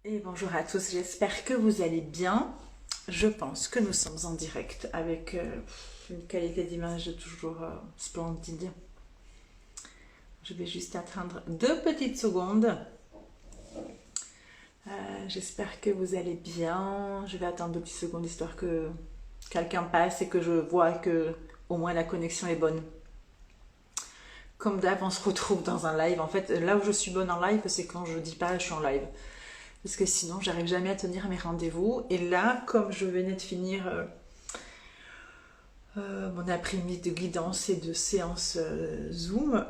Et bonjour à tous, j'espère que vous allez bien. Je pense que nous sommes en direct avec une qualité d'image toujours splendide. Je vais juste attendre 2 petites secondes. J'espère que vous allez bien. Je vais attendre 2 petites secondes histoire que quelqu'un passe et que je vois que au moins la connexion est bonne. Comme d'hab, on se retrouve dans un live. En fait, là où je suis bonne en live, c'est quand je dis pas je suis en live. Parce que sinon, j'arrive jamais à tenir mes rendez-vous. Et là, comme je venais de finir mon après-midi de guidance et de séance Zoom,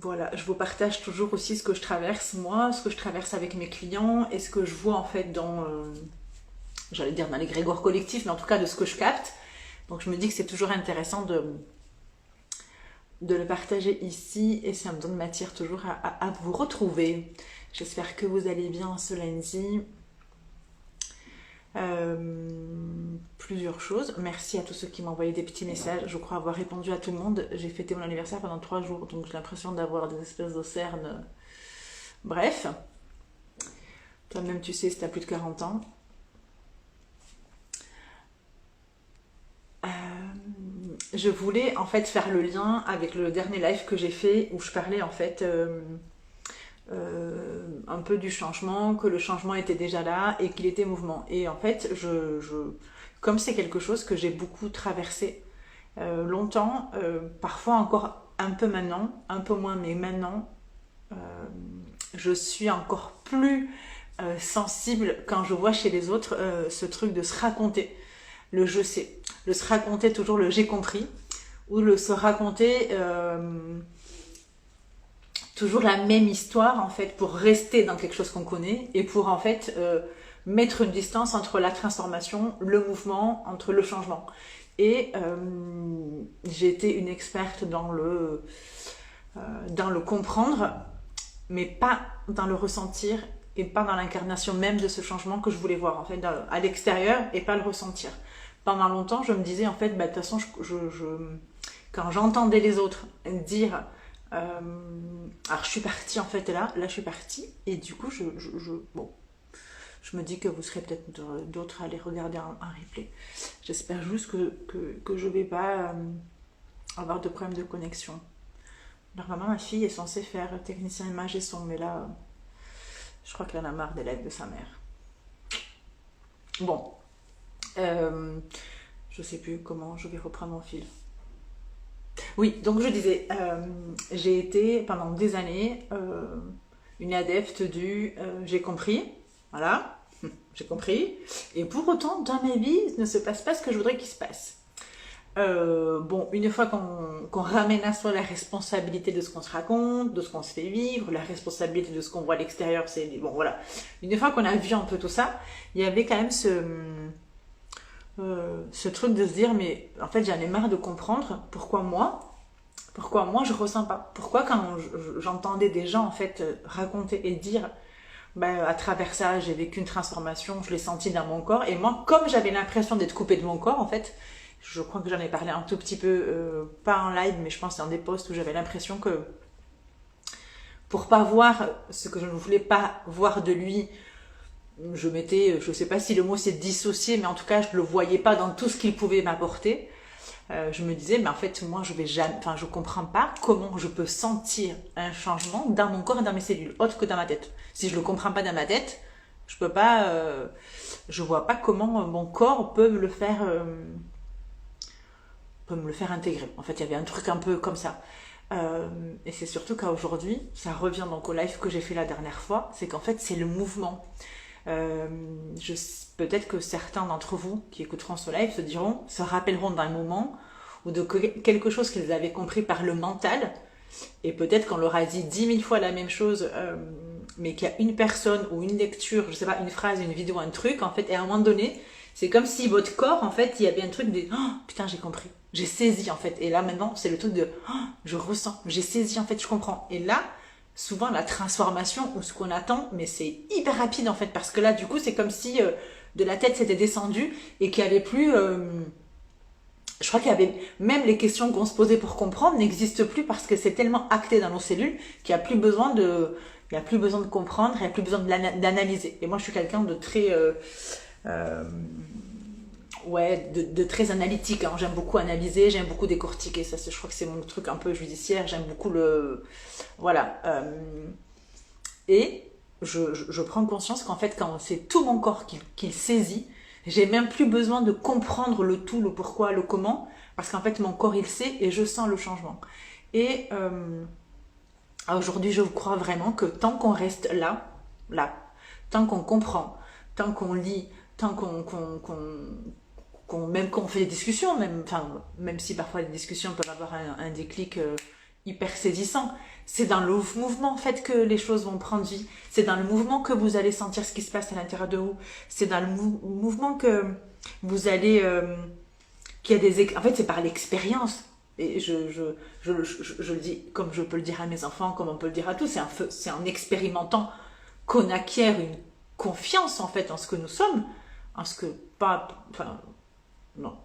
voilà, je vous partage toujours aussi ce que je traverse moi, ce que je traverse avec mes clients et ce que je vois en fait dans, j'allais dire dans l'égrégore collectif, mais en tout cas de ce que je capte. Donc je me dis que c'est toujours intéressant de le partager ici et ça me donne matière toujours à vous retrouver. J'espère que vous allez bien ce lundi. Plusieurs choses. Merci à tous ceux qui m'ont envoyé des petits messages. Je crois avoir répondu à tout le monde. J'ai fêté mon anniversaire pendant 3 jours, donc j'ai l'impression d'avoir des espèces de cernes. Bref. Toi-même, tu sais, si tu as plus de 40 ans. Je voulais en fait faire le lien avec le dernier live que j'ai fait où je parlais en fait un peu du changement, que le changement était déjà là et qu'il était mouvement. Et en fait, comme c'est quelque chose que j'ai beaucoup traversé longtemps, parfois encore un peu maintenant, un peu moins, mais maintenant, je suis encore plus sensible quand je vois chez les autres ce truc de se raconter, le je sais, le se raconter toujours le j'ai compris, ou le se raconter toujours la même histoire en fait pour rester dans quelque chose qu'on connaît et pour en fait mettre une distance entre la transformation, le mouvement, entre le changement. Et j'ai été une experte dans le comprendre, mais pas dans le ressentir et pas dans l'incarnation même de ce changement que je voulais voir en fait à l'extérieur et pas le ressentir. Pendant longtemps, je me disais en fait, bah, de toute façon, quand j'entendais les autres dire alors je suis partie en fait là je suis partie et du coup bon, je me dis que vous serez peut-être d'autres à aller regarder un replay. J'espère juste que je vais pas avoir de problème de connexion. Normalement ma fille est censée faire technicien image et son, mais là je crois qu'elle en a marre des lettres de sa mère. Bon, je sais plus comment je vais reprendre mon fil. Oui, donc je disais, j'ai été pendant des années une adepte du j'ai compris, voilà, j'ai compris, et pour autant dans ma vie il ne se passe pas ce que je voudrais qu'il se passe. Bon, une fois qu'on ramène à soi la responsabilité de ce qu'on se raconte, de ce qu'on se fait vivre, la responsabilité de ce qu'on voit à l'extérieur, c'est bon voilà. Une fois qu'on a vu un peu tout ça, il y avait quand même ce truc de se dire mais en fait j'en ai marre de comprendre pourquoi moi je ressens pas, pourquoi quand j'entendais des gens en fait raconter et dire bah, à travers ça j'ai vécu une transformation, je l'ai senti dans mon corps et moi comme j'avais l'impression d'être coupée de mon corps en fait, je crois que j'en ai parlé un tout petit peu pas en live mais je pense dans des posts où j'avais l'impression que pour pas voir ce que je ne voulais pas voir de lui, je m'étais, je sais pas si le mot c'est dissocié, mais en tout cas je le voyais pas dans tout ce qu'il pouvait m'apporter. Je me disais, mais en fait moi je vais jamais, enfin je comprends pas comment je peux sentir un changement dans mon corps et dans mes cellules, autre que dans ma tête. Si je le comprends pas dans ma tête, je peux pas, je vois pas comment mon corps peut me le faire, intégrer. En fait il y avait un truc un peu comme ça. Et c'est surtout qu'aujourd'hui, ça revient donc au live que j'ai fait la dernière fois, c'est qu'en fait c'est le mouvement. Peut-être que certains d'entre vous qui écouteront ce live se rappelleront d'un moment ou de quelque chose qu'ils avaient compris par le mental et peut-être qu'on leur a dit 10 000 fois la même chose mais qu'il y a une personne ou une lecture, je sais pas, une phrase, une vidéo, un truc en fait et à un moment donné c'est comme si votre corps en fait il y avait un truc de oh, putain j'ai compris, j'ai saisi en fait et là maintenant c'est le truc de oh, je ressens, j'ai saisi en fait, je comprends et là souvent la transformation ou ce qu'on attend, mais c'est hyper rapide en fait, parce que là du coup c'est comme si de la tête c'était descendu et qu'il n'y avait plus, je crois qu'il y avait même les questions qu'on se posait pour comprendre n'existent plus parce que c'est tellement acté dans nos cellules qu'il n'y a plus besoin Il n'y a plus besoin de comprendre, il n'y a plus besoin d'analyser. Et moi, je suis quelqu'un de très... ouais, de très analytique. Hein. J'aime beaucoup analyser, j'aime beaucoup décortiquer. Ça, je crois que c'est mon truc un peu judiciaire. J'aime beaucoup le... Voilà. Et je prends conscience qu'en fait, quand c'est tout mon corps qui le saisit, j'ai même plus besoin de comprendre le tout, le pourquoi, le comment, parce qu'en fait, mon corps, il sait et je sens le changement. Et aujourd'hui, je crois vraiment que tant qu'on reste là, tant qu'on comprend, tant qu'on lit, tant même qu'on fait des discussions, même si parfois les discussions peuvent avoir un déclic hyper saisissant, c'est dans le mouvement en fait que les choses vont prendre vie. C'est dans le mouvement que vous allez sentir ce qui se passe à l'intérieur de vous. C'est dans le mouvement que vous allez... qu'il y a en fait, c'est par l'expérience. Et je le dis comme je peux le dire à mes enfants, comme on peut le dire à tous. C'est en expérimentant qu'on acquiert une confiance en fait en ce que nous sommes, en ce que... non.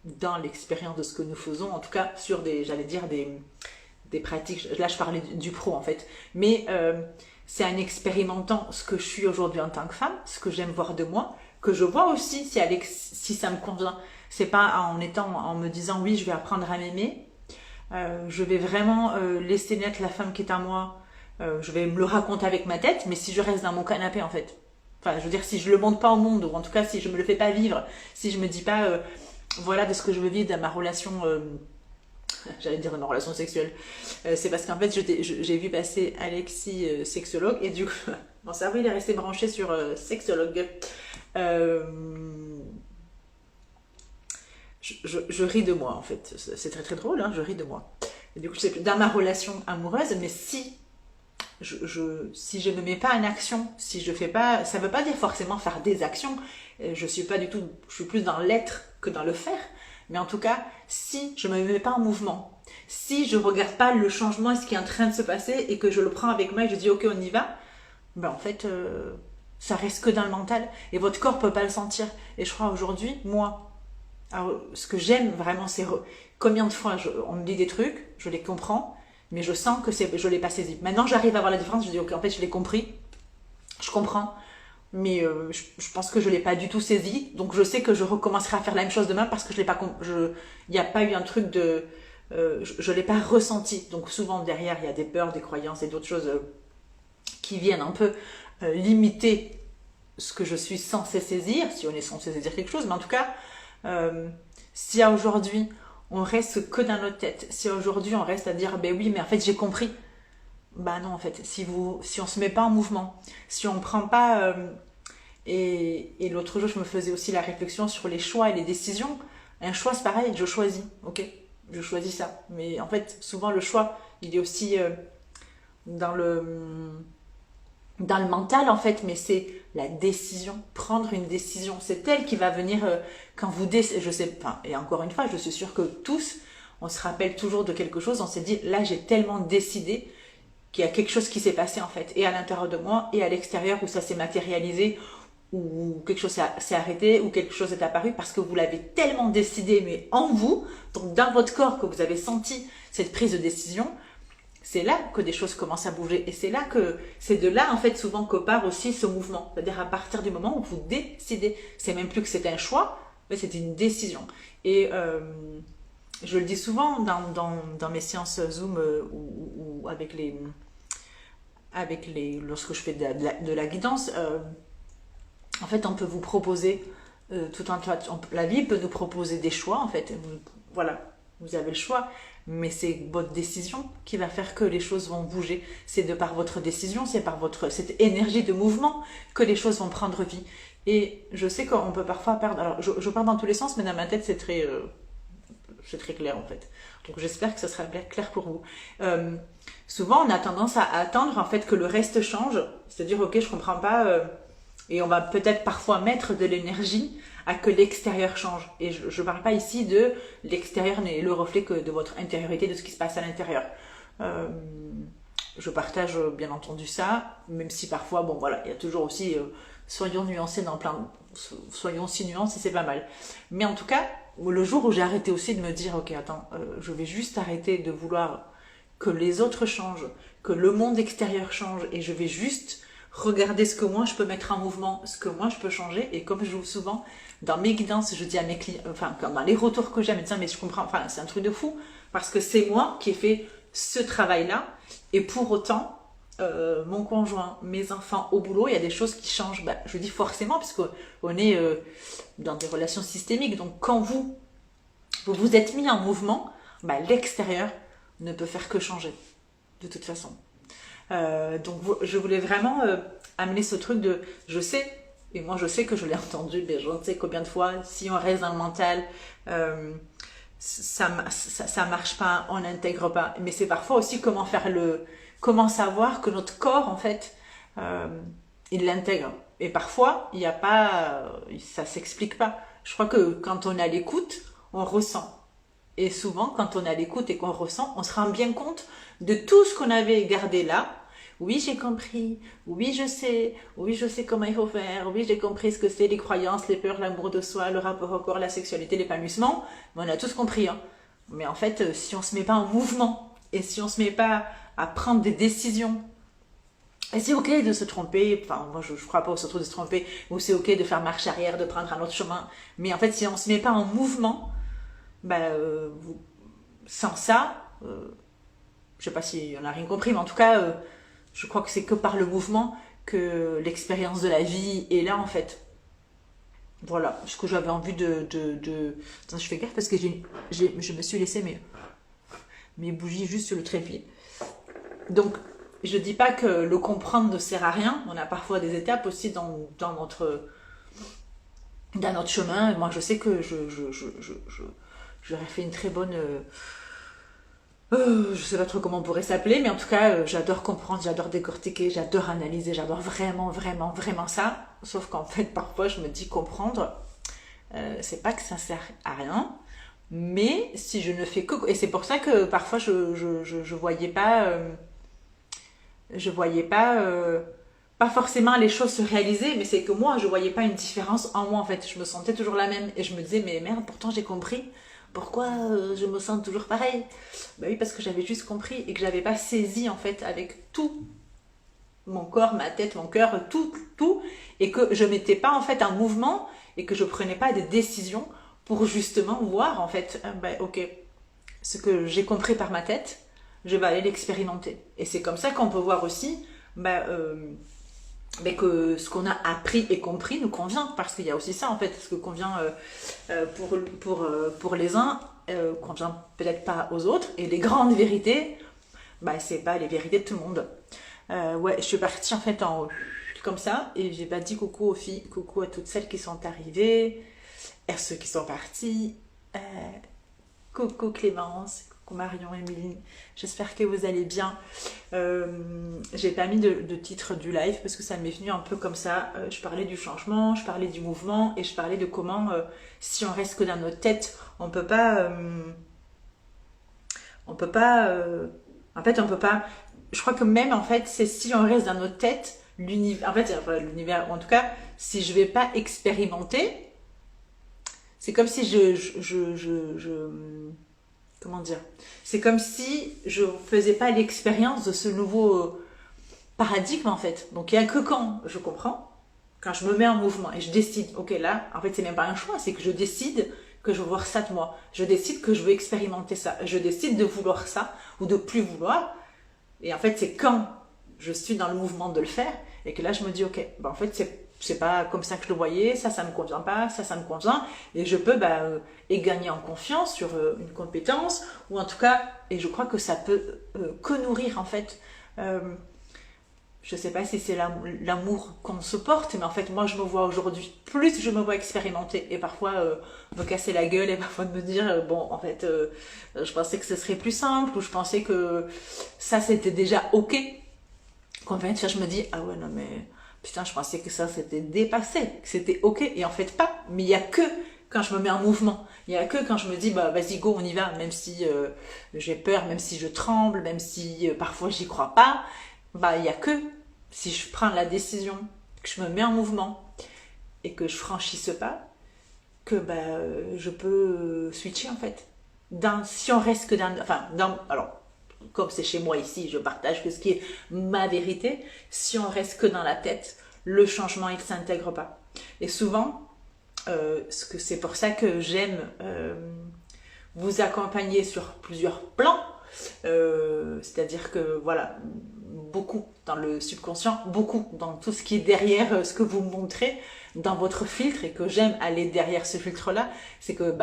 Dans l'expérience de ce que nous faisons, en tout cas sur des pratiques, là je parlais du pro en fait, mais c'est en expérimentant ce que je suis aujourd'hui en tant que femme, ce que j'aime voir de moi, que je vois aussi si ça me convient. C'est pas en me disant oui je vais apprendre à m'aimer, je vais vraiment laisser naître la femme qui est à moi, je vais me le raconter avec ma tête, mais si je reste dans mon canapé en fait, enfin je veux dire si je le montre pas au monde, ou en tout cas si je me le fais pas vivre, si je me dis pas voilà de ce que je veux vivre dans ma relation j'allais dire dans ma relation sexuelle, c'est parce qu'en fait j'ai vu passer Alexis sexologue, et du coup mon cerveau il est resté branché sur sexologue. Je ris de moi en fait, c'est très très drôle, hein, je ris de moi. Et du coup c'est dans ma relation amoureuse, mais si si je ne mets pas en action, si je fais pas, ça veut pas dire forcément faire des actions. Je suis pas du tout, je suis plus dans l'être que dans le faire. Mais en tout cas, si je me mets pas en mouvement, si je regarde pas le changement et ce qui est en train de se passer et que je le prends avec moi et je dis ok on y va, ben en fait ça reste que dans le mental et votre corps peut pas le sentir. Et je crois aujourd'hui, moi, alors, ce que j'aime vraiment, c'est combien de fois on me dit des trucs, je les comprends, mais je sens que je l'ai pas saisi. Maintenant, j'arrive à voir la différence. Je dis ok, en fait, je l'ai compris, je comprends, mais je pense que je l'ai pas du tout saisi. Donc, je sais que je recommencerai à faire la même chose demain parce que je l'ai pas, il n'y a pas eu un truc de, je l'ai pas ressenti. Donc, souvent derrière, il y a des peurs, des croyances et d'autres choses qui viennent un peu limiter ce que je suis censée saisir, si on est censé saisir quelque chose. Mais en tout cas, si à aujourd'hui on reste que dans notre tête, si aujourd'hui on reste à dire ben oui mais en fait j'ai compris, bah non en fait, si on se met pas en mouvement, si on prend pas et l'autre jour je me faisais aussi la réflexion sur les choix et les décisions. Un choix c'est pareil, je choisis, ok, je choisis ça, mais en fait souvent le choix il est aussi dans le mental en fait, mais c'est la décision, prendre une décision, c'est elle qui va venir quand vous je sais, enfin, et encore une fois, je suis sûre que tous, on se rappelle toujours de quelque chose, on s'est dit, là j'ai tellement décidé qu'il y a quelque chose qui s'est passé en fait, et à l'intérieur de moi, et à l'extérieur où ça s'est matérialisé, ou quelque chose s'est arrêté, ou quelque chose est apparu, parce que vous l'avez tellement décidé, mais en vous, donc dans votre corps, que vous avez senti cette prise de décision. C'est là que des choses commencent à bouger et c'est de là en fait souvent que part aussi ce mouvement. C'est-à-dire à partir du moment où vous décidez, c'est même plus que c'est un choix, mais c'est une décision. Et je le dis souvent dans mes séances Zoom ou lorsque je fais de la guidance, en fait on peut vous proposer la vie peut nous proposer des choix en fait. Voilà, vous avez le choix. Mais c'est votre décision qui va faire que les choses vont bouger. C'est de par votre décision, c'est par cette énergie de mouvement que les choses vont prendre vie. Et je sais qu'on peut parfois perdre... Alors, je parle dans tous les sens, mais dans ma tête, c'est très clair, en fait. Donc, j'espère que ça sera clair pour vous. Souvent, on a tendance à attendre, en fait, que le reste change. C'est-à-dire, ok, je comprends pas... et on va peut-être parfois mettre de l'énergie à que l'extérieur change. Et je ne parle pas ici de l'extérieur n'est le reflet que de votre intériorité, de ce qui se passe à l'intérieur. Je partage bien entendu ça, même si parfois, bon voilà, il y a toujours aussi, soyons nuancés soyons aussi nuancés, c'est pas mal. Mais en tout cas, le jour où j'ai arrêté aussi de me dire, ok, attends, je vais juste arrêter de vouloir que les autres changent, que le monde extérieur change, et je vais juste regarder ce que moi je peux mettre en mouvement, ce que moi je peux changer. Et comme je joue souvent dans mes guidances, je dis à mes clients, enfin dans les retours que j'ai, me disant mais je comprends, enfin c'est un truc de fou, parce que c'est moi qui ai fait ce travail-là, et pour autant, mon conjoint, mes enfants, au boulot, il y a des choses qui changent. Bah, je dis forcément, parce qu'on est dans des relations systémiques, donc quand vous vous êtes mis en mouvement, bah, l'extérieur ne peut faire que changer, de toute façon. Donc je voulais vraiment amener ce truc de, je sais, et moi je sais que je l'ai entendu, mais je ne sais combien de fois, si on reste dans le mental, ça marche pas, on n'intègre pas. Mais c'est parfois aussi comment savoir que notre corps, en fait, il l'intègre. Et parfois, il n'y a pas, ça s'explique pas. Je crois que quand on est à l'écoute, on ressent. Et souvent, quand on est à l'écoute et qu'on ressent, on se rend bien compte de tout ce qu'on avait gardé là. Oui, j'ai compris. Oui, je sais. Oui, je sais comment il faut faire. Oui, j'ai compris ce que c'est, les croyances, les peurs, l'amour de soi, le rapport au corps, la sexualité, l'épanouissement. Mais on a tous compris. Hein. Mais en fait, si on se met pas en mouvement et si on se met pas à prendre des décisions, et c'est ok de se tromper, enfin moi je crois pas au surtout de se tromper, ou c'est ok de faire marche arrière, de prendre un autre chemin. Mais en fait, si on se met pas en mouvement, bah, sans ça, je sais pas si on a rien compris, mais en tout cas, je crois que c'est que par le mouvement que l'expérience de la vie est là en fait. Voilà ce que j'avais envie de... Attends, je fais gaffe parce que je me suis laissé mes bougies juste sur le trépied. Donc, je dis pas que le comprendre ne sert à rien. On a parfois des étapes aussi dans notre chemin. Moi, je sais que j'aurais fait une très bonne... je sais pas trop comment on pourrait s'appeler, mais en tout cas, j'adore comprendre, j'adore décortiquer, j'adore analyser, j'adore vraiment, vraiment, vraiment ça. Sauf qu'en fait, parfois, je me dis comprendre, c'est pas que ça sert à rien, mais si je ne fais que... Et c'est pour ça que parfois, je voyais pas... pas forcément les choses se réaliser, mais c'est que moi, je voyais pas une différence en moi, en fait. Je me sentais toujours la même. Et je me disais, mais merde, pourtant j'ai compris. Pourquoi je me sens toujours pareil? Bah oui, parce que j'avais juste compris et que j'avais pas saisi, en fait, avec tout mon corps, ma tête, mon cœur, tout. Et que je mettais pas, en fait, un mouvement et que je prenais pas des décisions pour justement voir, en fait, bah, ok, ce que j'ai compris par ma tête, je vais aller l'expérimenter. Et c'est comme ça qu'on peut voir aussi mais que ce qu'on a appris et compris nous convient. Parce qu'il y a aussi ça, en fait, ce que convient pour les uns, convient peut-être pas aux autres. Et les grandes vérités, bah, c'est pas les vérités de tout le monde. Ouais, je suis partie en fait comme ça, et j'ai pas dit coucou aux filles, coucou à toutes celles qui sont arrivées, et à ceux qui sont partis. Coucou Clémence, coucou Marion, Émilie, j'espère que vous allez bien. J'ai pas mis de titre du live parce que ça m'est venu un peu comme ça. Je parlais du changement, je parlais du mouvement et je parlais de comment, si on reste que dans notre tête, on peut pas. En fait, on peut pas. Je crois que même en fait, c'est si on reste dans notre tête, l'univers. En fait, enfin, l'univers, ou en tout cas, si je vais pas expérimenter. C'est comme si comment dire? C'est comme si je faisais pas l'expérience de ce nouveau paradigme en fait. Donc il y a que quand je comprends, quand je me mets en mouvement et je décide, ok là, en fait c'est même pas un choix, c'est que je décide que je veux voir ça de moi. Je décide que je veux expérimenter ça. Je décide de vouloir ça ou de plus vouloir. Et en fait c'est quand je suis dans le mouvement de le faire et que là je me dis ok, bah en fait c'est pas comme ça que je le voyais, ça me convient pas, ça me convient, et je peux et gagner en confiance sur une compétence, ou en tout cas, et je crois que ça peut que nourrir en fait, je sais pas si c'est l'amour qu'on se porte, mais en fait moi je me vois aujourd'hui, plus je me vois expérimenter, et parfois me casser la gueule, et parfois de me dire, bon en fait, je pensais que ce serait plus simple, ou je pensais que ça c'était déjà ok, qu'en fait je me dis, ah ouais non mais... Putain, je pensais que ça c'était dépassé, que c'était ok, et en fait pas. Mais il y a que quand je me mets en mouvement, il y a que quand je me dis bah vas-y go on y va, même si j'ai peur, même si je tremble, même si parfois j'y crois pas, bah il y a que si je prends la décision, que je me mets en mouvement et que je franchis ce pas, que je peux switcher en fait. Si on reste que alors comme c'est chez moi ici, je partage que ce qui est ma vérité. Si on reste que dans la tête, le changement, il ne s'intègre pas. Et souvent, c'est pour ça que j'aime vous accompagner sur plusieurs plans. C'est-à-dire que, voilà, beaucoup dans le subconscient, beaucoup dans tout ce qui est derrière ce que vous montrez dans votre filtre, et que j'aime aller derrière ce filtre-là, c'est que,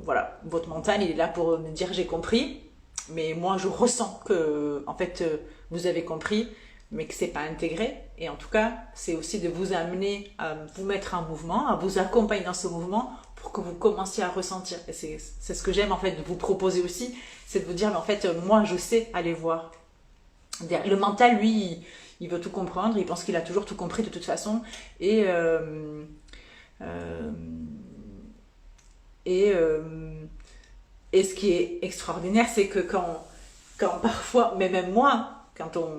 voilà, votre mental, il est là pour me dire j'ai compris, mais moi je ressens que, en fait, vous avez compris, mais que c'est pas intégré. Et en tout cas, c'est aussi de vous amener à vous mettre en mouvement, à vous accompagner dans ce mouvement pour que vous commenciez à ressentir. Et c'est ce que j'aime en fait de vous proposer aussi, c'est de vous dire, mais en fait, moi je sais aller voir. Le mental, lui, il veut tout comprendre, il pense qu'il a toujours tout compris de toute façon. Et ce qui est extraordinaire, c'est que quand parfois, mais même moi,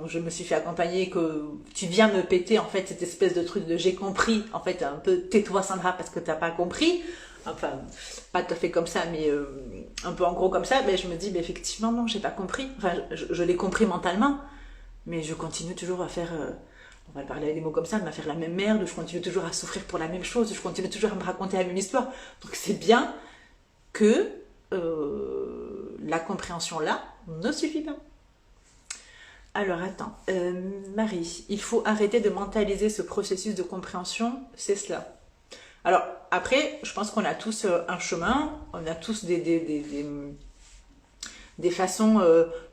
je me suis fait accompagner, que tu viens me péter en fait cette espèce de truc de j'ai compris, en fait un peu tais-toi Sandra parce que t'as pas compris, enfin pas tout à fait comme ça, mais un peu en gros comme ça, mais je me dis effectivement non, j'ai pas compris, enfin je l'ai compris mentalement, mais je continue toujours à faire, on va parler avec des mots comme ça, à faire la même merde, je continue toujours à souffrir pour la même chose, je continue toujours à me raconter la même histoire, donc c'est bien que la compréhension là ne suffit pas. Alors attends, Marie, il faut arrêter de mentaliser ce processus de compréhension, c'est cela. Alors après, je pense qu'on a tous un chemin, on a tous des façons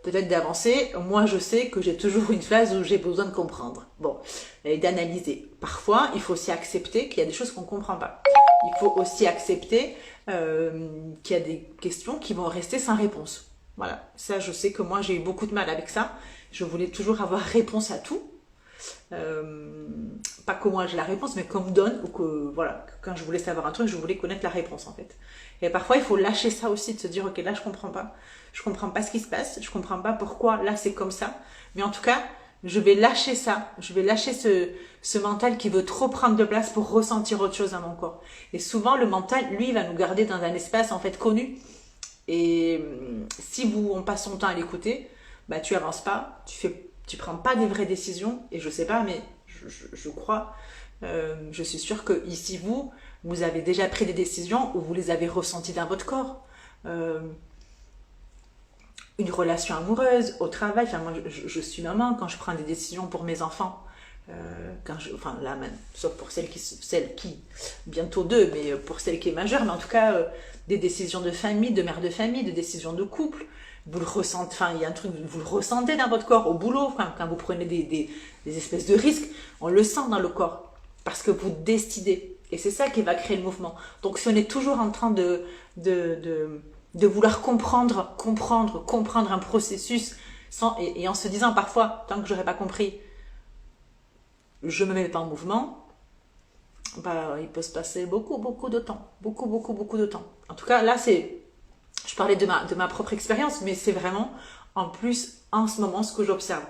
peut-être d'avancer. Moi je sais que j'ai toujours une phase où j'ai besoin de comprendre, bon, et d'analyser. Parfois, il faut aussi accepter qu'il y a des choses qu'on ne comprend pas. Il faut aussi accepter qu'il y a des questions qui vont rester sans réponse. Voilà, ça je sais que moi j'ai eu beaucoup de mal avec ça. Je voulais toujours avoir réponse à tout. Pas que moi j'ai la réponse, mais qu'on me donne, ou que voilà, quand je voulais savoir un truc, je voulais connaître la réponse en fait. Et parfois il faut lâcher ça aussi, de se dire ok là je comprends pas ce qui se passe, je comprends pas pourquoi là c'est comme ça, mais en tout cas je vais lâcher ça, je vais lâcher ce mental qui veut trop prendre de place pour ressentir autre chose dans mon corps. Et souvent le mental, lui, il va nous garder dans un espace en fait connu. Et si on passe son temps à l'écouter, bah tu avances pas, tu prends pas des vraies décisions. Et je sais pas, mais je crois, je suis sûre que ici vous avez déjà pris des décisions ou vous les avez ressenties dans votre corps. Une relation amoureuse, au travail. Enfin moi je suis maman, quand je prends des décisions pour mes enfants, enfin là même, sauf pour celle qui bientôt deux, mais pour celle qui est majeure, mais en tout cas des décisions de famille, de mère de famille, de décisions de couple, vous le ressentez, enfin il y a un truc, vous le ressentez dans votre corps, au boulot, enfin, quand vous prenez des espèces de risques, on le sent dans le corps, parce que vous décidez, et c'est ça qui va créer le mouvement. Donc si on est toujours en train de vouloir comprendre un processus, et en se disant parfois, tant que j'aurais pas compris, je me mets pas en mouvement, bah, il peut se passer beaucoup de temps. Beaucoup de temps. En tout cas, là, je parlais de ma propre expérience, mais c'est vraiment, en plus, en ce moment, ce que j'observe.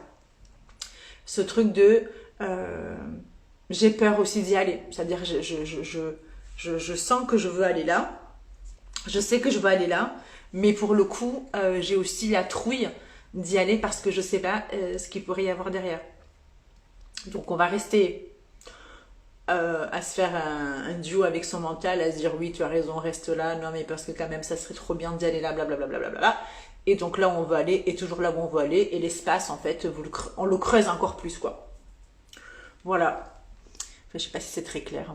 Ce truc de, j'ai peur aussi d'y aller. C'est-à-dire, je sens que je veux aller là. Je sais que je veux aller là. Mais pour le coup, j'ai aussi la trouille d'y aller parce que je sais pas ce qu'il pourrait y avoir derrière. Donc on va rester à se faire un duo avec son mental, à se dire oui tu as raison, reste là, non mais parce que quand même ça serait trop bien d'y aller là, blablabla. Et donc là où on veut aller, et toujours là où on veut aller, et l'espace en fait, on le creuse encore plus quoi. Voilà. Enfin, je sais pas si c'est très clair.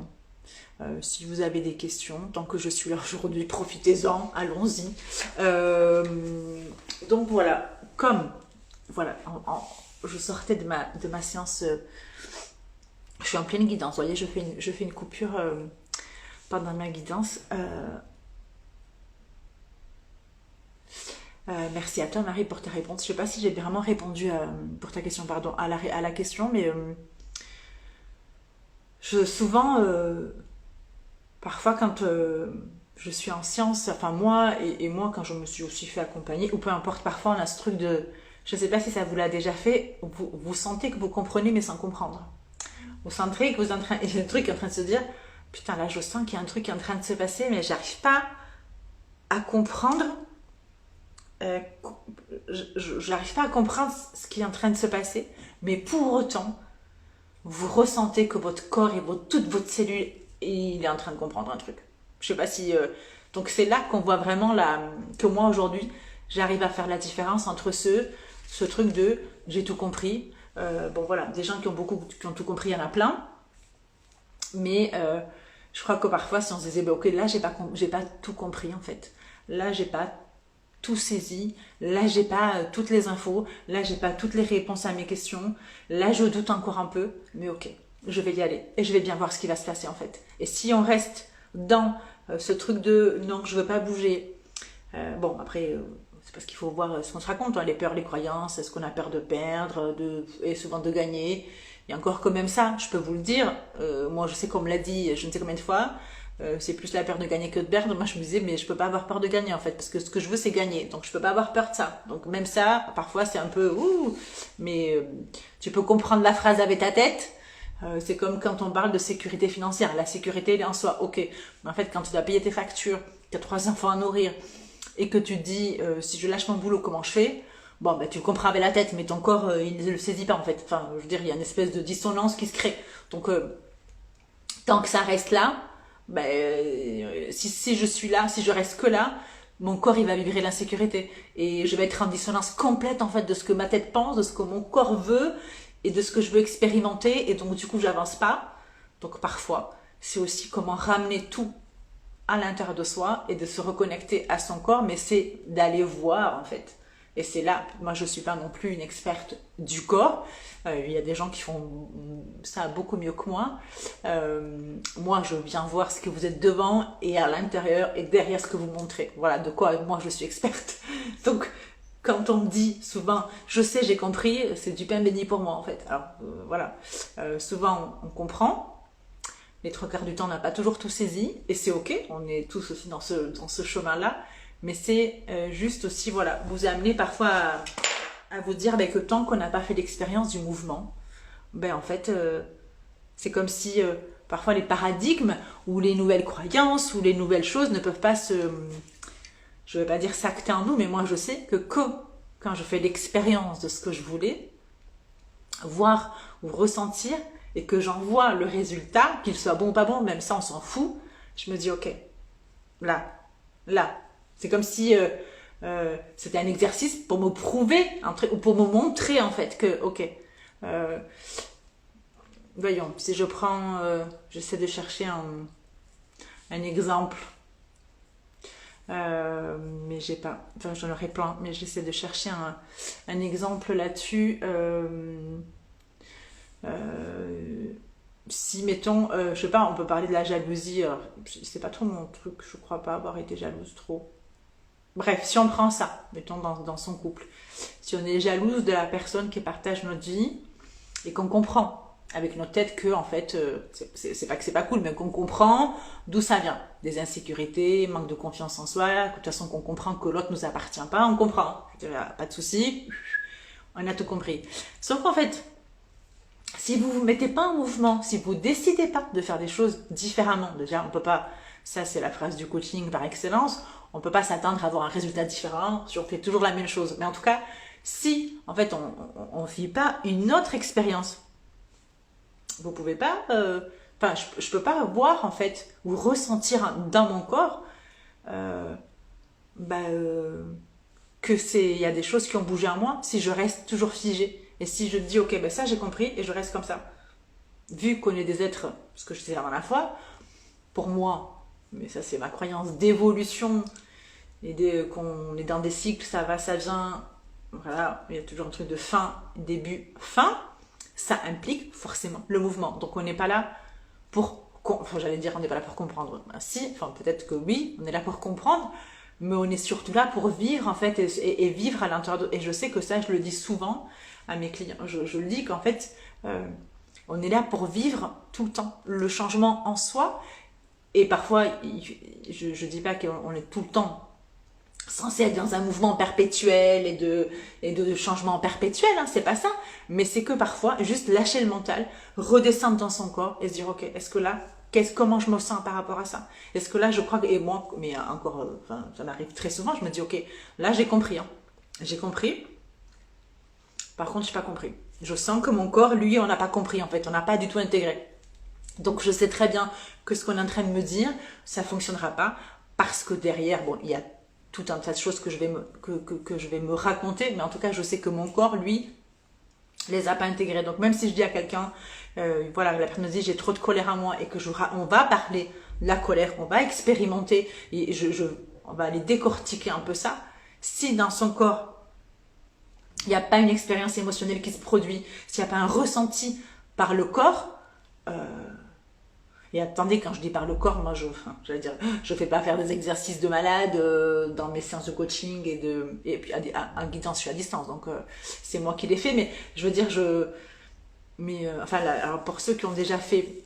Si vous avez des questions, tant que je suis là aujourd'hui, profitez-en, allons-y. Donc voilà, voilà, je sortais de ma séance, je suis en pleine guidance, vous voyez, je fais une coupure pendant ma guidance. Merci à toi Marie pour ta réponse. Je sais pas si j'ai vraiment répondu pour ta question, pardon, à la question, mais souvent, parfois quand je suis en séance, enfin moi et moi quand je me suis aussi fait accompagner, ou peu importe, parfois on a ce truc de, je sais pas si ça vous l'a déjà fait, vous sentez que vous comprenez mais sans comprendre. Vous sentez que il y a un truc qui est en train de se dire, putain là je sens qu'il y a un truc qui est en train de se passer mais j'arrive pas à comprendre je n'arrive pas à comprendre ce qui est en train de se passer, mais pour autant, vous ressentez que votre corps et toute votre cellule, il est en train de comprendre un truc. Je sais pas si... donc c'est là qu'on voit vraiment que moi aujourd'hui, j'arrive à faire la différence entre ce truc de j'ai tout compris. Bon voilà, des gens qui ont tout compris, il y en a plein. Mais je crois que parfois, si on se disait, bah, ok, là, j'ai pas tout compris en fait. Là, j'ai pas tout saisi. Là, j'ai pas toutes les infos. Là, j'ai pas toutes les réponses à mes questions. Là, je doute encore un peu. Mais ok, je vais y aller et je vais bien voir ce qui va se passer en fait. Et si on reste dans ce truc de non, je veux pas bouger. Bon, après, c'est parce qu'il faut voir ce qu'on se raconte, hein, les peurs, les croyances, est-ce qu'on a peur de perdre, et souvent de gagner. Et encore quand même ça, je peux vous le dire, moi je sais qu'on me l'a dit je ne sais combien de fois, c'est plus la peur de gagner que de perdre. Moi je me disais, mais je peux pas avoir peur de gagner en fait, parce que ce que je veux c'est gagner, donc je peux pas avoir peur de ça. Donc même ça, parfois c'est un peu ouh, mais tu peux comprendre la phrase avec ta tête. C'est comme quand on parle de sécurité financière, la sécurité elle est en soi, ok, mais en fait quand tu dois payer tes factures, tu as 3 enfants à nourrir, et que tu te dis, si je lâche mon boulot, comment je fais? Bon, ben, tu le comprends avec la tête, mais ton corps, il ne le saisit pas, en fait. Enfin, je veux dire, il y a une espèce de dissonance qui se crée. Donc, tant que ça reste là, ben, si je suis là, si je reste que là, mon corps, il va vibrer l'insécurité. Et je vais être en dissonance complète, en fait, de ce que ma tête pense, de ce que mon corps veut, et de ce que je veux expérimenter. Et donc, du coup, j'avance pas. Donc, parfois, c'est aussi comment ramener tout à l'intérieur de soi et de se reconnecter à son corps, mais c'est d'aller voir en fait. Et c'est là, moi je suis pas non plus une experte du corps, il y a des gens qui font ça beaucoup mieux que moi. Moi je viens voir ce que vous êtes devant et à l'intérieur et derrière ce que vous montrez. Voilà de quoi moi je suis experte. Donc quand on me dit souvent je sais, j'ai compris, c'est du pain béni pour moi en fait. Alors voilà, souvent on comprend. Les 3 quarts du temps, on n'a pas toujours tout saisi, et c'est ok, on est tous aussi dans ce chemin-là, mais c'est juste aussi, voilà, vous amener parfois à vous dire que tant qu'on n'a pas fait l'expérience du mouvement, en fait, c'est comme si parfois les paradigmes, ou les nouvelles croyances, ou les nouvelles choses ne peuvent pas je ne vais pas dire s'acter en nous, mais moi je sais que quand je fais l'expérience de ce que je voulais, voir ou ressentir, et que j'en vois le résultat, qu'il soit bon ou pas bon, même ça on s'en fout, je me dis ok, là, c'est comme si c'était un exercice pour me prouver, ou pour me montrer en fait que ok, voyons, si je prends, j'essaie de chercher un exemple, mais j'ai pas, enfin j'en aurais plein, mais j'essaie de chercher un exemple là-dessus. Si mettons, je sais pas, on peut parler de la jalousie, c'est pas trop mon truc, je crois pas avoir été jalouse trop. Bref, si on prend ça, mettons dans son couple, si on est jalouse de la personne qui partage notre vie et qu'on comprend avec notre tête que en fait, c'est pas que c'est pas cool, mais qu'on comprend d'où ça vient, des insécurités, manque de confiance en soi, de toute façon qu'on comprend que l'autre nous appartient pas, on comprend, pas de souci, on a tout compris. Sauf qu'en fait, si vous ne vous mettez pas en mouvement, si vous décidez pas de faire des choses différemment, déjà on peut pas, ça c'est la phrase du coaching par excellence, on peut pas s'attendre à avoir un résultat différent si on fait toujours la même chose. Mais en tout cas, si en fait on vit pas une autre expérience, vous pouvez pas, enfin je peux pas voir en fait ou ressentir dans mon corps que il y a des choses qui ont bougé en moi si je reste toujours figée. Et si je dis, ok, ça j'ai compris et je reste comme ça. Vu qu'on est des êtres, ce que je disais la dernière fois, pour moi, mais ça c'est ma croyance d'évolution, et qu'on est dans des cycles, ça va, ça vient, voilà, il y a toujours un truc de fin, début, fin, ça implique forcément le mouvement. Donc on n'est pas là pour, enfin j'allais dire on n'est pas là pour comprendre. Si, enfin peut-être que oui, on est là pour comprendre, mais on est surtout là pour vivre en fait et vivre à l'intérieur de... Et je sais que ça, je le dis souvent à mes clients. Je le dis qu'en fait, on est là pour vivre tout le temps le changement en soi. Et parfois, je dis pas qu'on est tout le temps censé être dans un mouvement perpétuel et de changement perpétuel, hein, c'est pas ça. Mais c'est que parfois, juste lâcher le mental, redescendre dans son corps et se dire, ok, est-ce que là, comment je me sens par rapport à ça? Est-ce que là, je crois que, et moi, mais encore, ça m'arrive très souvent, je me dis, ok, là j'ai compris, hein. j'ai compris. Par contre, je n'ai pas compris. Je sens que mon corps, lui, on n'a pas compris en fait. On n'a pas du tout intégré. Donc, je sais très bien que ce qu'on est en train de me dire, ça ne fonctionnera pas. Parce que derrière, bon, il y a tout un tas de choses que je vais me raconter. Mais en tout cas, je sais que mon corps, lui, les a pas intégrés. Donc, même si je dis à quelqu'un, voilà, la personne me dit j'ai trop de colère à moi et que on va parler de la colère, on va expérimenter et on va aller décortiquer un peu ça. Si dans son corps, il n'y a pas une expérience émotionnelle qui se produit, s'il n'y a pas un ressenti par le corps, et attendez, quand je dis par le corps, moi, j'allais dire, je fais pas faire des exercices de malade dans mes séances de coaching et puis en guidance, je suis à distance, donc c'est moi qui les fais, mais je veux dire, enfin, alors pour ceux qui ont déjà fait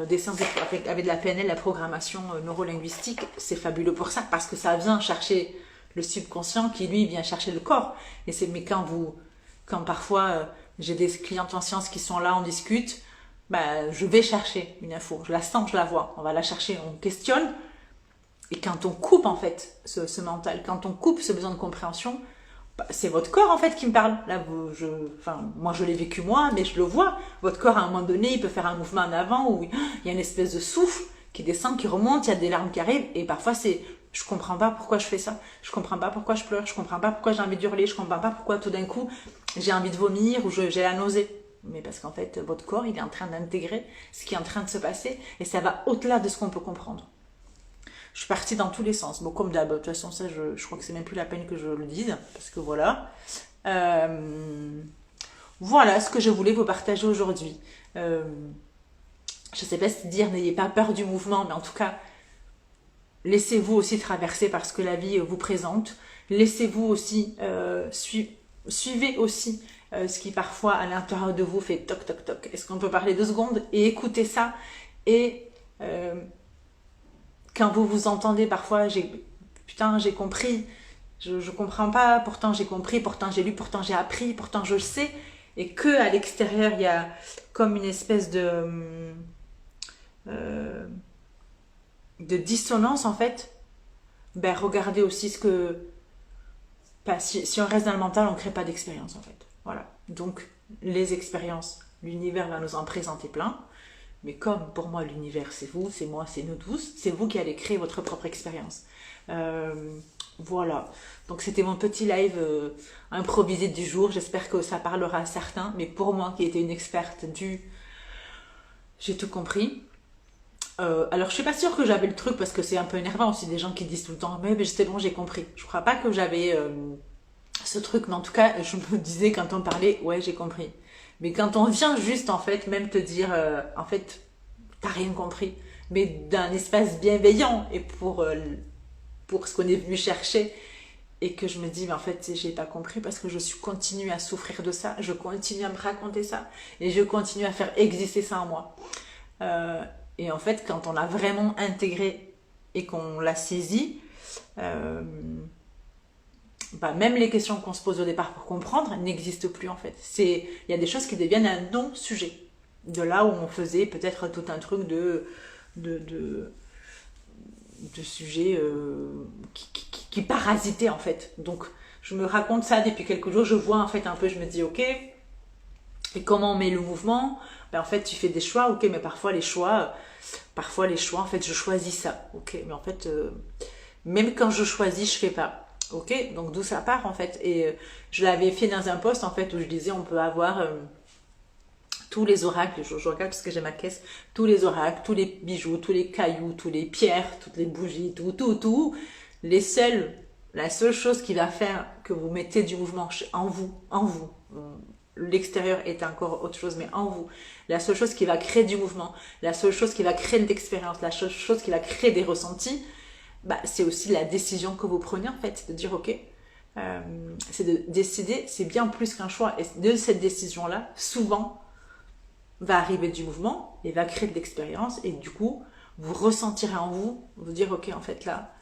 des séances avec de la PNL, la programmation neurolinguistique, c'est fabuleux pour ça, parce que ça vient chercher le subconscient qui, lui, vient chercher le corps. Mais quand parfois j'ai des clientes en sciences qui sont là, on discute, bah, je vais chercher une info, je la sens, je la vois, on va la chercher, on questionne, et quand on coupe en fait ce mental, quand on coupe ce besoin de compréhension, bah, c'est votre corps en fait qui me parle. Là, moi je l'ai vécu moi, mais je le vois. Votre corps à un moment donné, il peut faire un mouvement en avant où il y a une espèce de souffle qui descend, qui remonte, il y a des larmes qui arrivent, et parfois je comprends pas pourquoi je fais ça, je comprends pas pourquoi je pleure, je comprends pas pourquoi j'ai envie d'hurler, je comprends pas pourquoi tout d'un coup j'ai envie de vomir ou j'ai la nausée. Mais parce qu'en fait, votre corps, il est en train d'intégrer ce qui est en train de se passer et ça va au-delà de ce qu'on peut comprendre. Je suis partie dans tous les sens. Bon, comme d'hab, de toute façon, ça, je crois que c'est même plus la peine que je le dise, parce que voilà. Voilà ce que je voulais vous partager aujourd'hui. Je ne sais pas si dire n'ayez pas peur du mouvement, mais en tout cas, laissez-vous aussi traverser par ce que la vie vous présente. Laissez-vous aussi, suivez aussi ce qui parfois à l'intérieur de vous fait toc toc toc. Est-ce qu'on peut parler 2 secondes et écouter ça? Et quand vous vous entendez parfois, putain j'ai compris, je comprends pas, pourtant j'ai compris, pourtant j'ai lu, pourtant j'ai appris, pourtant je le sais, et que à l'extérieur il y a comme une espèce de dissonance en fait. Ben regardez aussi si on reste dans le mental, on ne crée pas d'expérience en fait. Voilà. Donc, les expériences, l'univers va nous en présenter plein. Mais comme pour moi, l'univers, c'est vous, c'est moi, c'est nous tous, c'est vous qui allez créer votre propre expérience. Voilà. Donc, c'était mon petit live improvisé du jour. J'espère que ça parlera à certains. Mais pour moi, qui était une experte j'ai tout compris. Alors, je suis pas sûre que j'avais le truc parce que c'est un peu énervant aussi des gens qui disent tout le temps mais c'est bon, j'ai compris. Je crois pas que j'avais ce truc, mais en tout cas, je me disais quand on parlait, ouais, j'ai compris. Mais quand on vient juste en fait, même te dire, en fait, t'as rien compris, mais d'un espace bienveillant et pour ce qu'on est venu chercher, et que je me dis, mais en fait, j'ai pas compris parce que je suis continue à souffrir de ça, je continue à me raconter ça, et je continue à faire exister ça en moi. Et en fait, quand on l'a vraiment intégré et qu'on l'a saisi, même les questions qu'on se pose au départ pour comprendre n'existent plus en fait. Il y a des choses qui deviennent un non-sujet. De là où on faisait peut-être tout un truc de sujets qui parasitaient en fait. Donc je me raconte ça depuis quelques jours, je vois en fait un peu, je me dis ok, et comment on met le mouvement? En fait tu fais des choix, ok, mais parfois les choix en fait je choisis ça, ok, mais en fait même quand je choisis je fais pas. Ok, donc d'où ça part en fait. Et je l'avais fait dans un post en fait où je disais on peut avoir tous les oracles, je regarde parce que j'ai ma caisse, tous les oracles, tous les bijoux, tous les cailloux, tous les pierres, toutes les bougies, tout. La seule chose qui va faire que vous mettez du mouvement en vous. L'extérieur est encore autre chose, mais en vous. La seule chose qui va créer du mouvement, la seule chose qui va créer de l'expérience, la seule chose qui va créer des ressentis, c'est aussi la décision que vous prenez en fait, de dire ok, c'est de décider, c'est bien plus qu'un choix, et de cette décision là souvent va arriver du mouvement et va créer de l'expérience, et du coup vous ressentirez en vous, vous dire ok, en fait là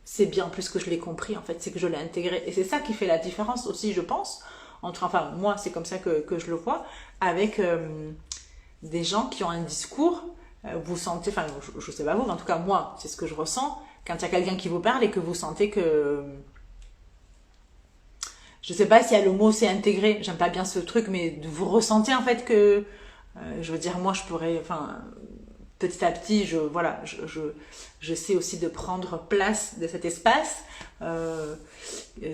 c'est bien plus que je l'ai compris, en fait c'est que je l'ai intégré, et c'est ça qui fait la différence aussi je pense enfin moi c'est comme ça que je le vois avec des gens qui ont un discours, vous sentez, enfin je sais pas vous, mais en tout cas moi c'est ce que je ressens quand il y a quelqu'un qui vous parle et que vous sentez que je sais pas si le mot c'est intégré, j'aime pas bien ce truc, mais vous ressentez en fait que, je veux dire, moi je pourrais, enfin, petit à petit, voilà, je sais aussi de prendre place de cet espace.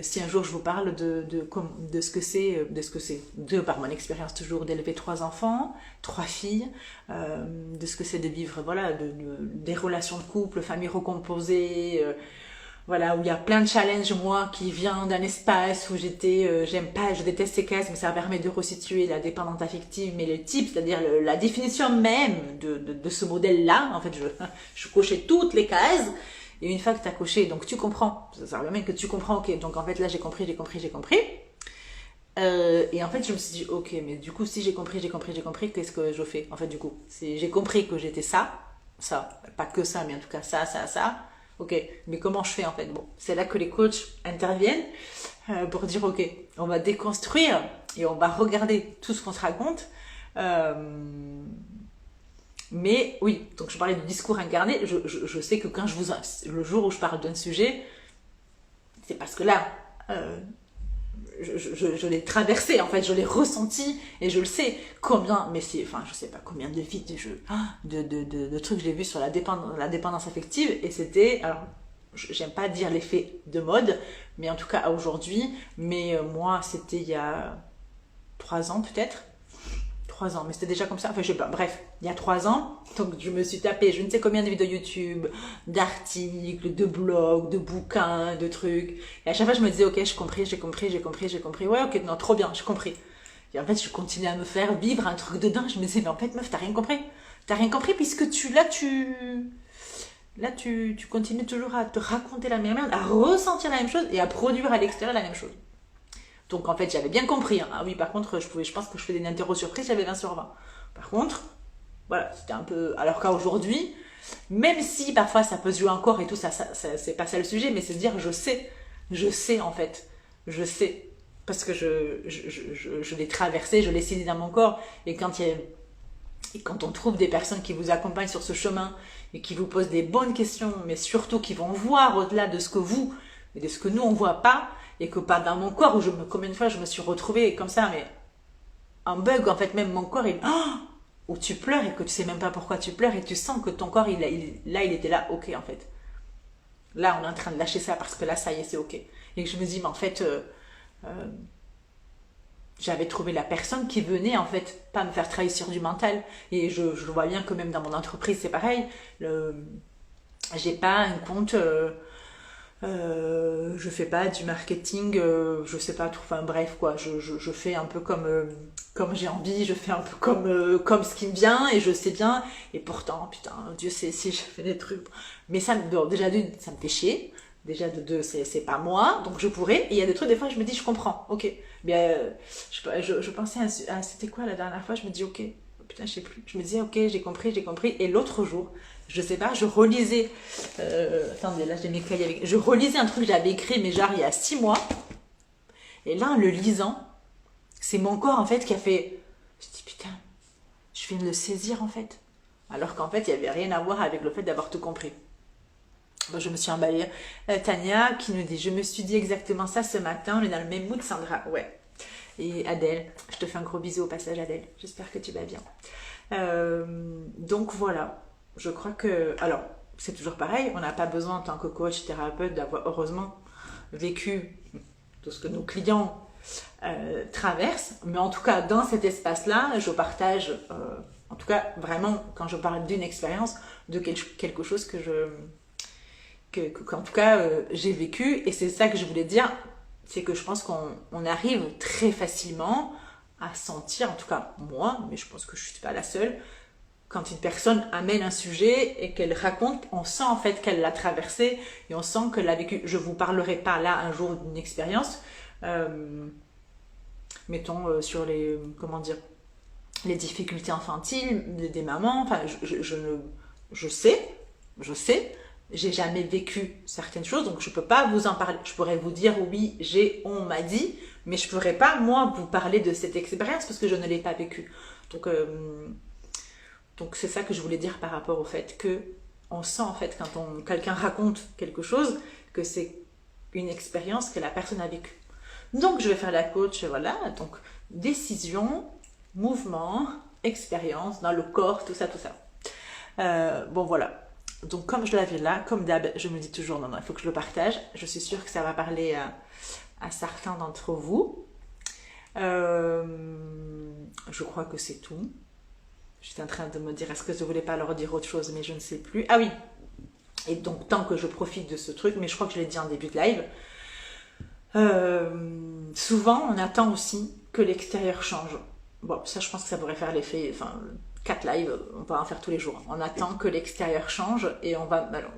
Si un jour je vous parle de ce que c'est, par mon expérience toujours, d'élever 3 enfants, 3 filles, de ce que c'est de vivre, voilà, des relations de couple, famille recomposée, voilà, où il y a plein de challenges, moi, qui vient d'un espace où j'aime pas, je déteste ces cases, mais ça permet de resituer la dépendance affective, mais le type, c'est-à-dire la définition même de ce modèle-là, en fait, je cochais toutes les cases, et une fois que tu as coché, donc tu comprends, ça veut même que tu comprends, ok, donc en fait là j'ai compris, et en fait je me suis dit, ok, mais du coup si j'ai compris, qu'est-ce que je fais, en fait du coup, j'ai compris que j'étais ça, pas que ça, mais en tout cas ça, ok, mais comment je fais en fait? Bon, c'est là que les coachs interviennent pour dire ok, on va déconstruire et on va regarder tout ce qu'on se raconte. Mais oui, donc je parlais du discours incarné. Je sais que quand le jour où je parle d'un sujet, c'est parce que là, je l'ai traversé, en fait, je l'ai ressenti et je le sais combien, mais enfin, je sais pas combien de vies de trucs j'ai vu sur la dépendance affective, et c'était, alors, j'aime pas dire l'effet de mode, mais en tout cas aujourd'hui, mais moi, c'était il y a 3 ans peut-être, 3 ans, mais c'était déjà comme ça, enfin je sais pas, bref, il y a 3 ans, donc je me suis tapé je ne sais combien de vidéos YouTube, d'articles, de blogs, de bouquins, de trucs, et à chaque fois je me disais ok, j'ai compris, ouais ok, non, trop bien, j'ai compris. Et en fait je continuais à me faire vivre un truc dedans, je me disais mais en fait meuf, t'as rien compris puisque tu continues toujours à te raconter la même merde, à ressentir la même chose et à produire à l'extérieur la même chose. Donc en fait, j'avais bien compris. Hein. Ah oui, par contre, je pense que je faisais une interro surprise, j'avais 20 sur 20. Par contre, voilà, c'était un peu. Alors qu'aujourd'hui, même si parfois ça peut se jouer encore et tout, ça c'est pas ça le sujet, mais c'est de dire je sais en fait, je sais. Parce que je l'ai traversé, je l'ai saisi dans mon corps. Et quand on trouve des personnes qui vous accompagnent sur ce chemin et qui vous posent des bonnes questions, mais surtout qui vont voir au-delà de ce que vous et de ce que nous on voit pas, et que pas dans mon corps, combien de fois je me suis retrouvée comme ça, mais un bug, en fait, même mon corps, où tu pleures et que tu sais même pas pourquoi tu pleures et tu sens que ton corps, il était là, ok, en fait. Là, on est en train de lâcher ça parce que là, ça y est, c'est ok. Et que je me dis, mais en fait, j'avais trouvé la personne qui venait, en fait, pas me faire travailler sur du mental. Et je le vois bien que même dans mon entreprise, c'est pareil. J'ai pas un compte... je fais pas du marketing, je sais pas trop, enfin bref quoi, je fais un peu comme j'ai envie, je fais un peu comme ce qui me vient et je sais bien, et pourtant putain Dieu sait si je fais des trucs, mais déjà d'une ça me fait chier, déjà de deux c'est pas moi, donc je pourrais, et il y a des trucs des fois je me dis je comprends, ok, mais je pensais à c'était quoi la dernière fois, je me dis ok, putain je sais plus, je me disais ok j'ai compris, et l'autre jour je sais pas, je relisais. Attendez, là j'ai mes cahiers avec. Je relisais un truc que j'avais écrit, mais genre il y a 6 mois. Et là, en le lisant, c'est mon corps en fait qui a fait. Je dis putain, je viens de le saisir en fait. Alors qu'en fait, il n'y avait rien à voir avec le fait d'avoir tout compris. Bon, je me suis emballée. Tania qui nous dit je me suis dit exactement ça ce matin, on est dans le même mood, Sandra. Ouais. Et Adèle, je te fais un gros bisou au passage, Adèle. J'espère que tu vas bien. Donc voilà. Je crois que, alors, c'est toujours pareil, on n'a pas besoin en tant que coach, thérapeute, d'avoir heureusement vécu tout ce que nos clients traversent, mais en tout cas, dans cet espace-là, je partage, en tout cas, vraiment, quand je parle d'une expérience, de quelque chose qu'en tout cas, j'ai vécu, et c'est ça que je voulais dire, c'est que je pense qu'on arrive très facilement à sentir, en tout cas moi, mais je pense que je ne suis pas la seule, quand une personne amène un sujet et qu'elle raconte, on sent en fait qu'elle l'a traversé et on sent qu'elle l'a vécu. Je vous parlerai pas là un jour d'une expérience, mettons sur les, comment dire, les difficultés infantiles des mamans. Enfin, je sais, j'ai jamais vécu certaines choses, donc je peux pas vous en parler. Je pourrais vous dire oui, on m'a dit, mais je pourrais pas moi vous parler de cette expérience parce que je ne l'ai pas vécue. Donc c'est ça que je voulais dire par rapport au fait que on sent en fait quand quelqu'un raconte quelque chose que c'est une expérience que la personne a vécue. Donc, je vais faire la coach, voilà. Donc, décision, mouvement, expérience dans le corps, tout ça, tout ça. Bon, voilà. Donc, comme je l'avais là, comme d'hab, je me dis toujours, non, non, il faut que je le partage. Je suis sûre que ça va parler à certains d'entre vous. Je crois que c'est tout. J'étais en train de me dire, est-ce que je ne voulais pas leur dire autre chose, mais je ne sais plus. Ah oui, et donc tant que je profite de ce truc, mais je crois que je l'ai dit en début de live, souvent on attend aussi que l'extérieur change. Bon, ça je pense que ça pourrait faire l'effet, enfin, 4 lives, on peut en faire tous les jours. On attend que l'extérieur change et on va... Alors,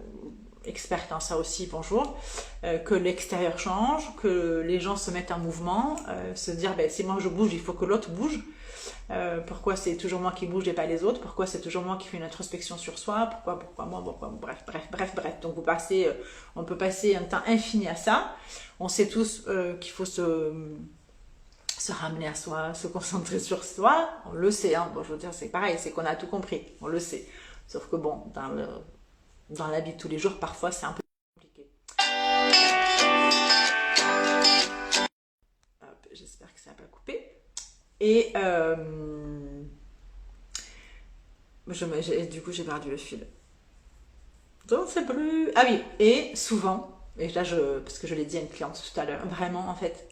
experte en ça aussi, bonjour, que l'extérieur change, que les gens se mettent en mouvement, se dire, ben, si moi je bouge, il faut que l'autre bouge. Pourquoi c'est toujours moi qui bouge et pas les autres, pourquoi c'est toujours moi qui fais une introspection sur soi, pourquoi moi, bref. Donc on peut passer un temps infini à ça. On sait tous qu'il faut se ramener à soi, se concentrer sur soi, on le sait, hein. Bon, je veux dire, c'est pareil, c'est qu'on a tout compris, on le sait. Sauf que bon, dans la vie de tous les jours, parfois c'est un peu compliqué. Hop, j'espère que ça n'a pas coupé. Et du coup, j'ai perdu le fil. Je ne sais plus. Ah oui, et souvent, et là, parce que je l'ai dit à une cliente tout à l'heure, vraiment, en fait,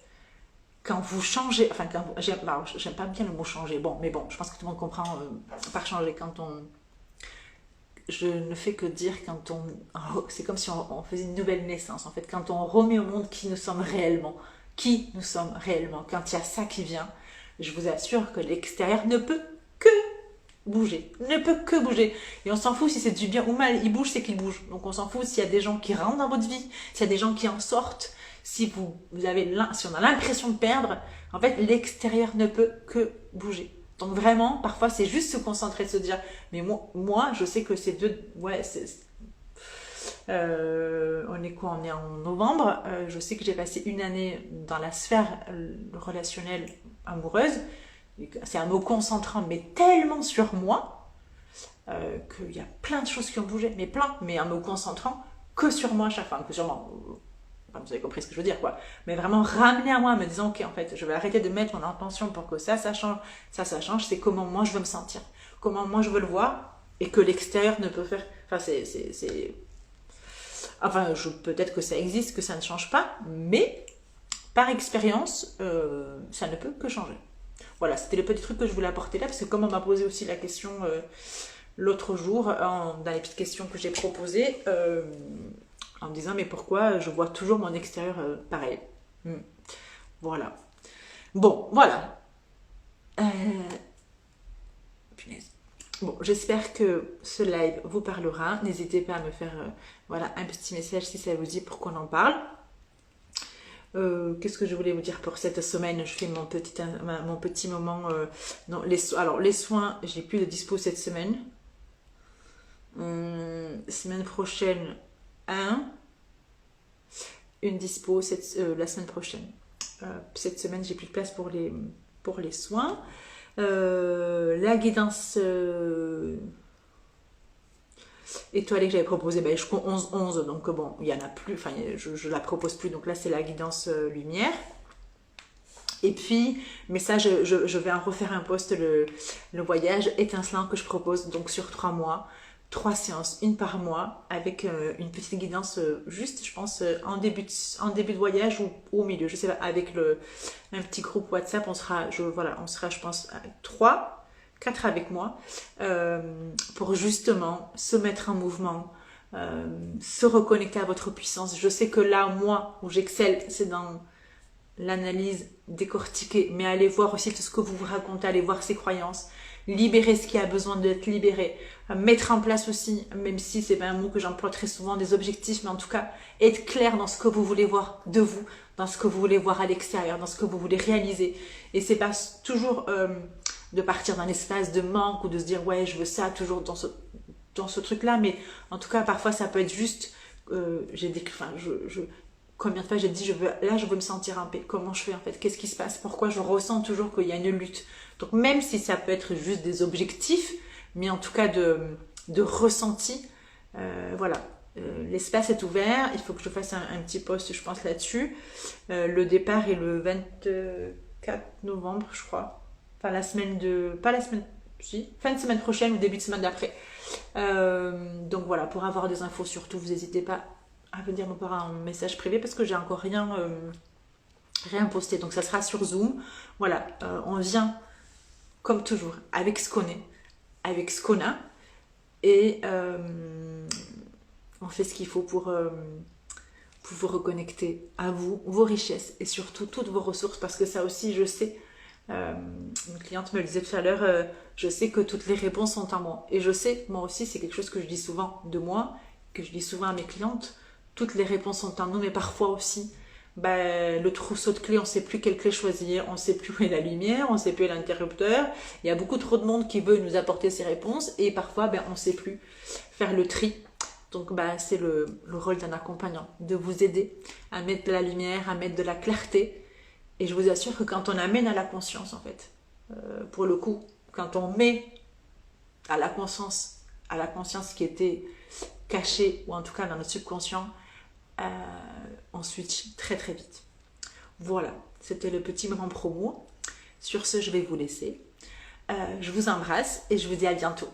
quand vous changez, enfin, j'aime pas bien le mot changer, bon, mais bon, je pense que tout le monde comprend par changer, je ne fais que dire c'est comme si on faisait une nouvelle naissance, en fait, quand on remet au monde qui nous sommes réellement, quand il y a ça qui vient, je vous assure que l'extérieur ne peut que bouger, et on s'en fout si c'est du bien ou mal, il bouge, c'est qu'il bouge, donc on s'en fout s'il y a des gens qui rentrent dans votre vie, s'il y a des gens qui en sortent, si on a l'impression de perdre, en fait l'extérieur ne peut que bouger. Donc vraiment, parfois c'est juste se concentrer, de se dire, mais moi je sais que c'est on est quoi? On est en novembre. Je sais que j'ai passé une année dans la sphère relationnelle amoureuse. C'est en me concentrant, mais tellement sur moi, qu'il y a plein de choses qui ont bougé, mais en me concentrant que sur moi à chaque fois, que sur moi. Enfin, vous avez compris ce que je veux dire, quoi. Mais vraiment ramener à moi, me disant, ok, en fait, je vais arrêter de mettre mon intention pour que ça change, ça change. C'est comment moi je veux me sentir, comment moi je veux le voir, et que l'extérieur ne peut faire. Enfin, Enfin, peut-être que ça existe, que ça ne change pas, mais par expérience, ça ne peut que changer. Voilà, c'était le petit truc que je voulais apporter là, parce que comme on m'a posé aussi la question l'autre jour, dans les petites questions que j'ai proposées, en me disant, mais pourquoi je vois toujours mon extérieur pareil. Voilà. Bon, voilà. Punaise. Bon, j'espère que ce live vous parlera. N'hésitez pas à me faire voilà, un petit message si ça vous dit pour qu'on en parle. Qu'est-ce que je voulais vous dire pour cette semaine? Je fais mon petit moment. Non, les soins, j'ai plus de dispo cette semaine. Semaine prochaine, une dispo la semaine prochaine. Cette semaine, j'ai plus de place pour les soins. La guidance étoilée que j'avais proposée, jusqu'au 11-11, donc bon, il y en a plus, enfin je la propose plus, donc là c'est la guidance lumière. Et puis, mais ça je vais en refaire un post, le voyage étincelant que je propose, donc sur 3 mois, 3 séances, une par mois, avec une petite guidance juste, je pense, en début de voyage ou au milieu, je sais pas, avec un petit groupe WhatsApp, on sera, je pense, 4 avec moi, pour justement se mettre en mouvement, se reconnecter à votre puissance. Je sais que là, moi, où j'excelle, c'est dans l'analyse, décortiquer, mais allez voir aussi tout ce que vous vous racontez, allez voir ses croyances, libérer ce qui a besoin d'être libéré, mettre en place aussi, même si c'est pas un mot que j'emploie très souvent, des objectifs, mais en tout cas, être clair dans ce que vous voulez voir de vous, dans ce que vous voulez voir à l'extérieur, dans ce que vous voulez réaliser. Et c'est pas toujours de partir d'un espace de manque ou de se dire ouais je veux ça toujours dans ce truc là, mais en tout cas parfois ça peut être juste combien de fois j'ai dit je veux me sentir en paix, comment je fais en fait, qu'est-ce qui se passe, pourquoi je ressens toujours qu'il y a une lutte. Donc même si ça peut être juste des objectifs, mais en tout cas de ressenti, voilà, l'espace est ouvert, il faut que je fasse un petit post, je pense, là-dessus. Le départ est le 24 novembre, je crois. Enfin, la semaine de... Pas la semaine... Si, fin de semaine prochaine ou début de semaine d'après. Donc voilà, pour avoir des infos, surtout, vous n'hésitez pas à venir me faire un message privé parce que j'ai encore rien posté. Donc ça sera sur Zoom. Voilà, on vient, comme toujours, avec ce qu'on est, avec ce qu'on a. Et on fait ce qu'il faut pour vous reconnecter à vous, vos richesses et surtout toutes vos ressources. Parce que ça aussi, je sais, une cliente me le disait tout à l'heure, je sais que toutes les réponses sont en moi. Et je sais, moi aussi, c'est quelque chose que je dis souvent de moi, que je dis souvent à mes clientes, toutes les réponses sont en nous, mais parfois aussi, le trousseau de clés, on ne sait plus quelle clé choisir, on ne sait plus où est la lumière, on ne sait plus où est l'interrupteur. Il y a beaucoup trop de monde qui veut nous apporter ces réponses et parfois, on ne sait plus faire le tri. Donc, c'est le rôle d'un accompagnant, de vous aider à mettre de la lumière, à mettre de la clarté. Et je vous assure que quand on amène à la conscience, en fait, pour le coup, quand on met à la conscience qui était cachée, ou en tout cas dans notre subconscient, on switch très très vite. Voilà, c'était le petit moment promo. Sur ce, je vais vous laisser. Je vous embrasse et je vous dis à bientôt.